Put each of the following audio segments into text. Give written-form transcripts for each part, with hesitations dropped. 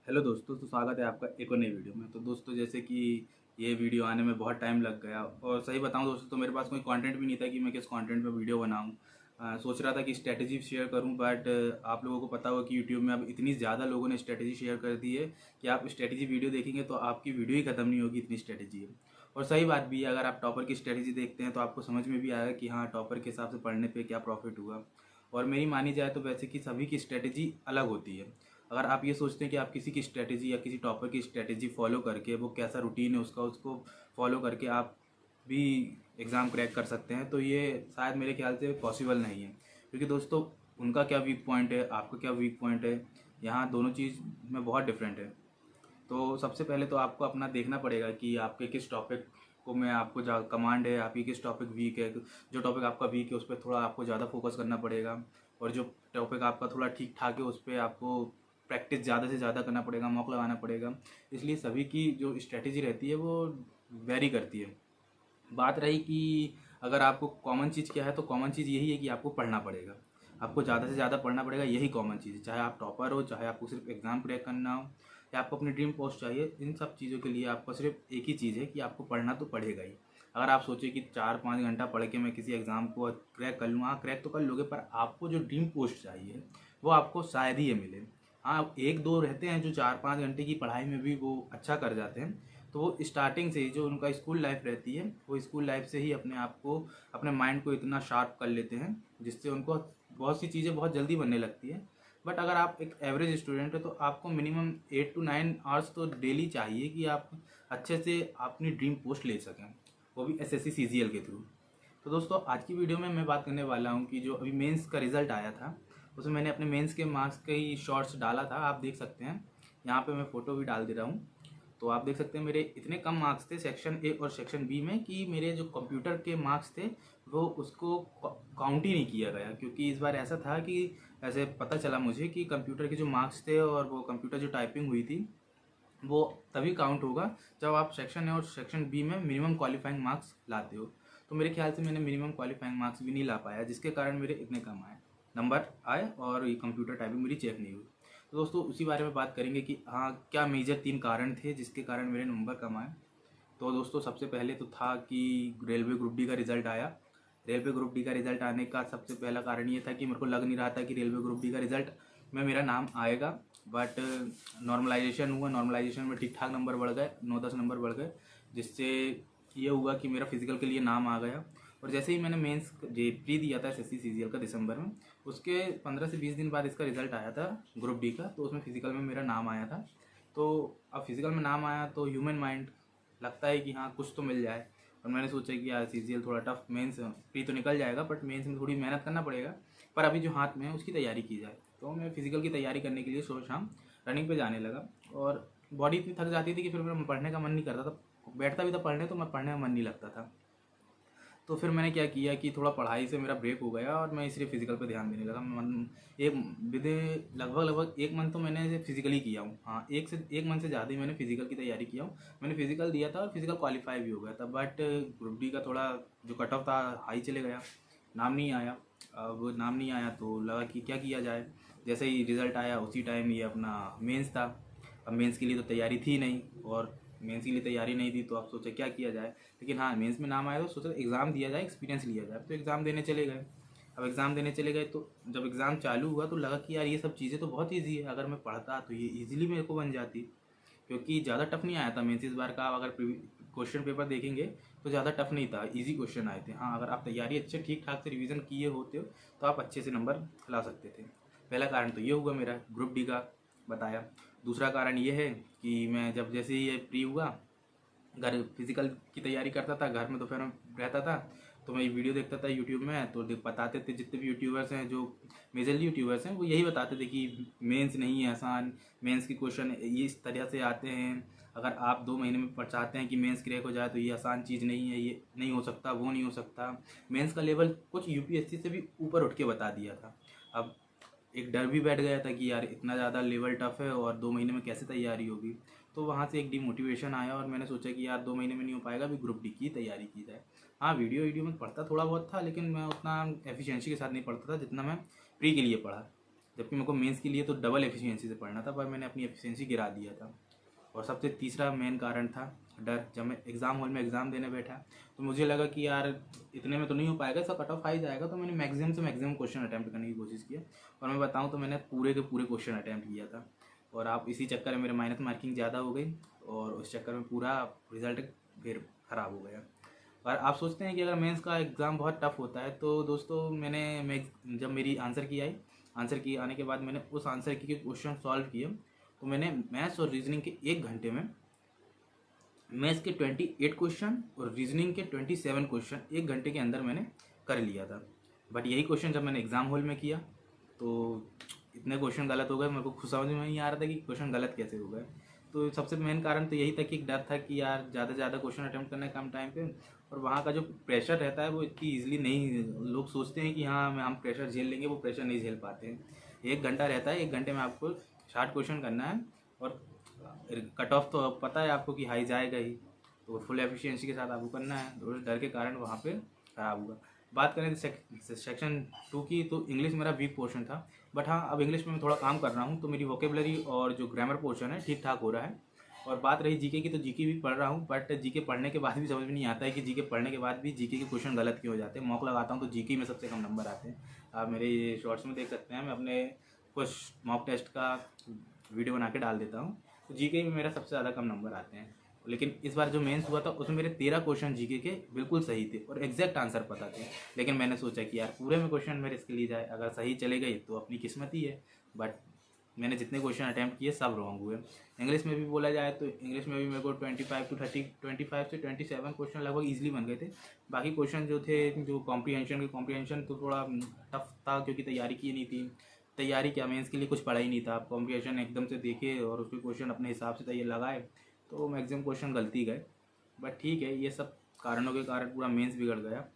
Hello दोस्तों, तो स्वागत है आपका एक और नई वीडियो में। तो दोस्तों, जैसे कि ये वीडियो आने में बहुत टाइम लग गया और सही बताऊं दोस्तों तो मेरे पास कोई कंटेंट भी नहीं था कि मैं किस कंटेंट पे वीडियो बनाऊं। सोच रहा था कि स्ट्रेटजी शेयर करूं, बट आप लोगों को पता होगा कि यूट्यूब में अब इतनी ज़्यादा लोगों ने स्ट्रेटजी शेयर कर दी है कि आप स्ट्रेटजी वीडियो देखेंगे तो आपकी वीडियो ही ख़त्म नहीं होगी, इतनी स्ट्रेटजी है। और सही बात भी है, अगर आप टॉपर की स्ट्रेटजी देखते हैं तो आपको समझ में भी आएगा कि हाँ, टॉपर के हिसाब से पढ़ने पे क्या प्रॉफिट हुआ। और मेरी मानी जाए तो वैसे कि सभी की स्ट्रेटजी अलग होती है। अगर आप ये सोचते हैं कि आप किसी की स्ट्रेटजी या किसी टॉपर की स्ट्रेटजी फॉलो करके, वो कैसा रूटीन है उसका, उसको फॉलो करके आप भी एग्ज़ाम क्रैक कर सकते हैं, तो ये शायद मेरे ख्याल से पॉसिबल नहीं है। क्योंकि दोस्तों, उनका क्या वीक पॉइंट है, आपका क्या वीक पॉइंट है, यहाँ दोनों चीज़ में बहुत डिफरेंट है। तो सबसे पहले तो आपको अपना देखना पड़ेगा कि आपके किस टॉपिक को में आपको कमांड है, आपकी किस टॉपिक वीक है। जो टॉपिक आपका वीक है उस पर थोड़ा आपको ज़्यादा फोकस करना पड़ेगा, और जो टॉपिक आपका थोड़ा ठीक ठाक है उस पर आपको प्रैक्टिस ज़्यादा से ज़्यादा करना पड़ेगा, मॉक लगाना पड़ेगा। इसलिए सभी की जो स्ट्रेटेजी रहती है वो वेरी करती है। बात रही कि अगर आपको कॉमन चीज़ क्या है, तो कॉमन चीज़ यही है कि आपको पढ़ना पड़ेगा। आपको ज़्यादा से ज़्यादा पढ़ना पड़ेगा, यही कॉमन चीज़ है। चाहे आप टॉपर हो, चाहे आपको सिर्फ एग्ज़ाम क्रैक करना हो, या आपको अपनी ड्रीम पोस्ट चाहिए, इन सब चीज़ों के लिए आपको सिर्फ एक ही चीज़ है कि आपको पढ़ना तो पड़ेगा ही। अगर आप सोचिए कि 4-5 घंटा पढ़ के मैं किसी एग्ज़ाम को क्रैक कर लूँ, हाँ क्रैक तो कर लोगे, पर आपको जो ड्रीम पोस्ट चाहिए वो आपको शायद ही ये मिले। हाँ, एक दो रहते हैं जो 4-5 घंटे की पढ़ाई में भी वो अच्छा कर जाते हैं। तो वो स्टार्टिंग से ही जो उनका स्कूल लाइफ रहती है, वो स्कूल लाइफ से ही अपने आप को, अपने माइंड को इतना शार्प कर लेते हैं जिससे उनको बहुत सी चीज़ें बहुत जल्दी बनने लगती है। बट अगर आप एक एवरेज स्टूडेंट हो तो आपको मिनिमम 8 to 9 आवर्स तो डेली चाहिए कि आप अच्छे से अपनी ड्रीम पोस्ट ले सकें, वो भी एसएससी सीजीएल के थ्रू। तो दोस्तों, आज की वीडियो में मैं बात करने वाला हूँ कि जो अभी मेंस का रिजल्ट आया था, उसमें मैंने अपने मेंस के मार्क्स के ही शॉर्ट्स डाला था। आप देख सकते हैं, यहाँ पे मैं फ़ोटो भी डाल दे रहा हूँ। तो आप देख सकते हैं मेरे इतने कम मार्क्स थे सेक्शन ए और सेक्शन बी में कि मेरे जो कंप्यूटर के मार्क्स थे वो उसको काउंट ही नहीं किया गया। क्योंकि इस बार ऐसा था कि ऐसे पता चला मुझे कि कंप्यूटर के जो मार्क्स थे और वो कंप्यूटर जो टाइपिंग हुई थी वो तभी काउंट होगा जब आप सेक्शन ए और सेक्शन बी में मिनिमम क्वालिफाइंग मार्क्स लाते हो। तो मेरे ख्याल से मैंने मिनिमम क्वालिफाइंग मार्क्स भी नहीं ला पाया, जिसके कारण मेरे इतने कम आए नंबर आए, और ये कंप्यूटर टाइपिंग मेरी चेक नहीं हुई। तो दोस्तों, उसी बारे में बात करेंगे कि हाँ, क्या मेजर 3 कारण थे जिसके कारण मेरे नंबर कम आए। तो दोस्तों, सबसे पहले तो था कि रेलवे ग्रुप डी का रिज़ल्ट आया। रेलवे ग्रुप डी का रिज़ल्ट आने का सबसे पहला कारण ये था कि मेरे को लग नहीं रहा था कि रेलवे ग्रुप डी का रिज़ल्ट में मेरा नाम आएगा। बट नॉर्मलाइजेशन हुआ, नॉर्मलाइजेशन में ठीक ठाक नंबर बढ़ गए, 9-10 नंबर बढ़ गए, जिससे ये हुआ कि मेरा फिजिकल के लिए नाम आ गया। और जैसे ही मैंने मेंस जे प्री दिया था एसएससी सीजीएल का दिसंबर में, उसके 15 से 20 दिन बाद इसका रिज़ल्ट आया था ग्रुप डी का, तो उसमें फिजिकल में मेरा नाम आया था। तो अब फिजिकल में नाम आया तो ह्यूमन माइंड लगता है कि हाँ, कुछ तो मिल जाए। और मैंने सोचा कि यार सीजीएल थोड़ा टफ, मेंस प्री तो निकल जाएगा बट मेंस में थोड़ी मेहनत करना पड़ेगा, पर अभी जो हाथ में है उसकी तैयारी की जाए। तो मैं फिजिकल की तैयारी करने के लिए सुबह शाम रनिंग पे जाने लगा। और बॉडी इतनी थक जाती थी कि फिर मेरा पढ़ने का मन नहीं करता था। बैठता भी था पढ़ने तो मैं पढ़ने में मन नहीं लगता था। तो फिर मैंने क्या किया कि थोड़ा पढ़ाई से मेरा ब्रेक हो गया और मैं इसलिए फिजिकल पे ध्यान देने लगा। मन एक विदे लगभग लगभग 1 मंथ तो मैंने इसे फिजिकली किया हूँ। हाँ, 1 मंथ से ज़्यादा ही मैंने फिजिकल की तैयारी किया हूँ। मैंने फिजिकल दिया था और फिजिकल क्वालिफाई भी हो गया था, बट ग्रुप डी का थोड़ा जो कट ऑफ था हाई चले गया, नाम नहीं आया। अब नाम नहीं आया तो लगा कि क्या किया जाए। जैसे ही रिज़ल्ट आया उसी टाइम ये अपना मेंस था। अब मेंस के लिए तो तैयारी थी नहीं, और मेंस के लिए तैयारी नहीं थी तो अब सोचा क्या किया जाए। लेकिन हाँ, मेंस में नाम आया तो सोचा एग्ज़ाम दिया जाए, एक्सपीरियंस लिया जाए। तो एग्ज़ाम देने चले गए। अब एग्ज़ाम देने चले गए तो जब एग्ज़ाम चालू हुआ तो लगा कि यार ये सब चीज़ें तो बहुत ईजी है, अगर मैं पढ़ता तो ये ईजिली मेरे को बन जाती। क्योंकि ज़्यादा टफ नहीं आया था मेंस इस बार का। अगर क्वेश्चन पेपर देखेंगे तो ज़्यादा टफ नहीं था, ईजी क्वेश्चन आए थे। हाँ, अगर आप तैयारी अच्छे ठीक ठाक से रिवीजन किए होते हो तो आप अच्छे से नंबर ला सकते थे। पहला कारण तो ये हुआ मेरा ग्रुप डी का बताया। दूसरा कारण ये है कि मैं जब जैसे ही ये प्री हुआ, घर फिजिकल की तैयारी करता था, घर में दोपहर में रहता था, तो मैं ये वीडियो देखता था यूट्यूब में। तो बताते थे जितने भी यूट्यूबर्स हैं, जो मेजरली यूट्यूबर्स हैं, वो यही बताते थे कि मेंस नहीं है आसान, मेंस की क्वेश्चन ये इस तरह से आते हैं। अगर आप 2 महीने में चाहते हैं कि मेंस क्रैक हो जाए तो ये आसान चीज़ नहीं है, ये नहीं हो सकता, वो नहीं हो सकता। मेंस का लेवल कुछ यूपीएससी से भी ऊपर उठ के बता दिया था। अब एक डर भी बैठ गया था कि यार इतना ज़्यादा लेवल टफ है और 2 महीने में कैसे तैयारी होगी। तो वहाँ से एक डिमोटिवेशन आया और मैंने सोचा कि यार 2 महीने में नहीं हो पाएगा, अभी ग्रुप डी की तैयारी की जाए। हाँ, वीडियो में पढ़ता थोड़ा बहुत था, लेकिन मैं उतना एफिशिएंसी के साथ नहीं पढ़ता था जितना मैं प्री के लिए पढ़ा। जबकि मेरे को मेंस के लिए तो डबल एफिशिएंसी से पढ़ना था, पर मैंने अपनी एफिशिएंसी गिरा दिया था। और सबसे तीसरा मेन कारण था डर। जब मैं एग्ज़ाम हॉल में एग्ज़ाम देने बैठा तो मुझे लगा कि यार इतने में तो नहीं हो पाएगा, इसका कट ऑफ आ ही जाएगा, तो मैंने मैक्सिमम से मैक्सिमम क्वेश्चन अटैम्प्ट करने की कोशिश की। और मैं बताऊं तो मैंने पूरे के पूरे क्वेश्चन अटैम्प्ट किया था। और आप इसी चक्कर में मेरे माइनस मार्किंग ज़्यादा हो गई और उस चक्कर में पूरा रिजल्ट फिर ख़राब हो गया। और आप सोचते हैं कि अगर मेंस का एग्ज़ाम बहुत टफ होता है, तो दोस्तों जब मेरी आंसर की आई, आंसर की आने के बाद मैंने उस आंसर की क्वेश्चन सॉल्व किए, तो मैंने मैथ्स और रीजनिंग के 1 घंटे में मैथ्स के 28 क्वेश्चन और रीजनिंग के 27 क्वेश्चन 1 घंटे के अंदर मैंने कर लिया था। बट यही क्वेश्चन जब मैंने एग्ज़ाम हॉल में किया तो इतने क्वेश्चन गलत हो गए, मेरे को खुद समझ में नहीं आ रहा था कि क्वेश्चन गलत कैसे हो गए। तो सबसे मेन कारण तो यही था कि एक डर था कि यार ज़्यादा से ज़्यादा क्वेश्चन अटैम्प्ट करना है कम टाइम पे, और वहाँ का जो प्रेशर रहता है वो इतनी ईजिली नहीं, लोग सोचते हैं कि हाँ हम प्रेशर झेल लेंगे, वो प्रेशर नहीं झेल पाते हैं। 1 घंटा रहता है, 1 घंटे में आपको 60 क्वेश्चन करना है, और कट ऑफ तो पता है आपको कि हाई जाएगा ही, तो फुल एफिशिएंसी के साथ आपको करना है। तो उस डर के कारण वहाँ पे ख़राब हुआ। बात करें सेक्शन 2 की, तो इंग्लिश मेरा वीक पोर्शन था। बट हाँ, अब इंग्लिश में मैं थोड़ा काम कर रहा हूँ, तो मेरी वोकेबलरी और जो ग्रामर पोर्शन है ठीक ठाक हो रहा है। और बात रही जीके की, तो जीके भी पढ़ रहा हूँ, बट जीके पढ़ने के बाद भी समझ में नहीं आता है कि जीके पढ़ने के बाद भी जीके के क्वेश्चन गलत क्यों हो जाते हैं। मॉक लगाता हूँ तो जीके में सबसे कम नंबर आते हैं। आप मेरे ये शॉर्ट्स में देख सकते हैं, मैं अपने कुछ मॉक टेस्ट का वीडियो बना के डाल देता हूँ, तो जीके में मेरा सबसे ज़्यादा कम नंबर आते हैं। लेकिन इस बार जो मेंस हुआ था उसमें मेरे 13 क्वेश्चन जीके के बिल्कुल सही थे और एग्जैक्ट आंसर पता थे। लेकिन मैंने सोचा कि यार पूरे में क्वेश्चन मेरे इसके लिए जाए, अगर सही चले गए तो अपनी किस्मत ही है। बट मैंने जितने क्वेश्चन अटैम्प्ट किए सब रॉन्ग हुए। इंग्लिश में भी बोला जाए तो इंग्लिश में भी मेरे को 25 से 27 क्वेश्चन लगभग ईजिली बन गए थे। बाकी क्वेश्चन जो थे, जो कॉम्प्रीहेंशन तो थोड़ा टफ था, क्योंकि तैयारी की नहीं थी। तैयारी क्या, मेंस के लिए कुछ पढ़ा ही नहीं था। आप कॉम्प्रीहेंशन एकदम से देखे और उसके क्वेश्चन अपने हिसाब से तैयार लगाए, तो मैक्सिमम क्वेश्चन गलती गए। बट ठीक है, ये सब कारणों के कारण पूरा मेंस बिगड़ गया।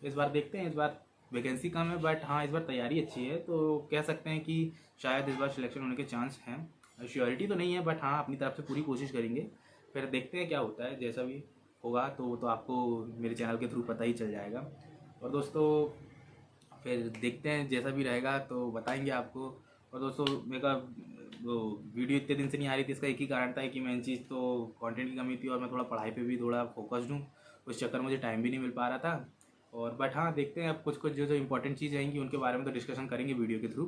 इस बार देखते हैं, इस बार वैकेंसी कम है, बट हाँ इस बार तैयारी अच्छी है, तो कह सकते हैं कि शायद इस बार सिलेक्शन होने के चांस हैं। श्योरिटी तो नहीं है, बट हाँ अपनी तरफ से पूरी कोशिश करेंगे। फिर देखते हैं क्या होता है, जैसा भी होगा तो वो तो आपको मेरे चैनल के थ्रू पता ही चल जाएगा। और दोस्तों फिर देखते हैं, जैसा भी रहेगा तो बताएंगे आपको। और दोस्तों मेरा वो वीडियो इतने दिन से नहीं आ रही थी, इसका एक ही कारण था कि मेन चीज़ तो कंटेंट की कमी थी, और मैं थोड़ा पढ़ाई पे भी थोड़ा फोकस्ड हूँ, उस चक्कर में मुझे टाइम भी नहीं मिल पा रहा था। और बट हाँ देखते हैं, अब कुछ कुछ जो इंपॉर्टेंट चीज़ रहेंगी उनके बारे में तो डिस्कशन करेंगे वीडियो के थ्रू,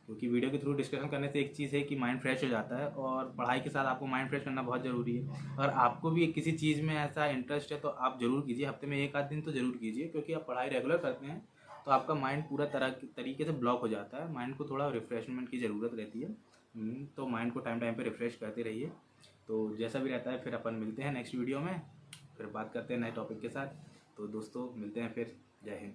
क्योंकि वीडियो के थ्रू डिस्कशन करने से एक चीज़ है कि माइंड फ्रेश हो जाता है, और पढ़ाई के साथ आपको माइंड फ्रेश करना बहुत ज़रूरी है। अगर आपको भी किसी चीज़ में ऐसा इंटरेस्ट है तो आप ज़रूर कीजिए, हफ्ते में 1 आध दिन तो ज़रूर कीजिए, क्योंकि आप पढ़ाई रेगुलर करते हैं तो आपका माइंड पूरा तरीके से ब्लॉक हो जाता है। माइंड को थोड़ा रिफ्रेशमेंट की ज़रूरत रहती है, तो माइंड को टाइम टाइम पे रिफ़्रेश करते रहिए। तो जैसा भी रहता है फिर अपन मिलते हैं नेक्स्ट वीडियो में, फिर बात करते हैं नए टॉपिक के साथ। तो दोस्तों मिलते हैं फिर, जय हिंद।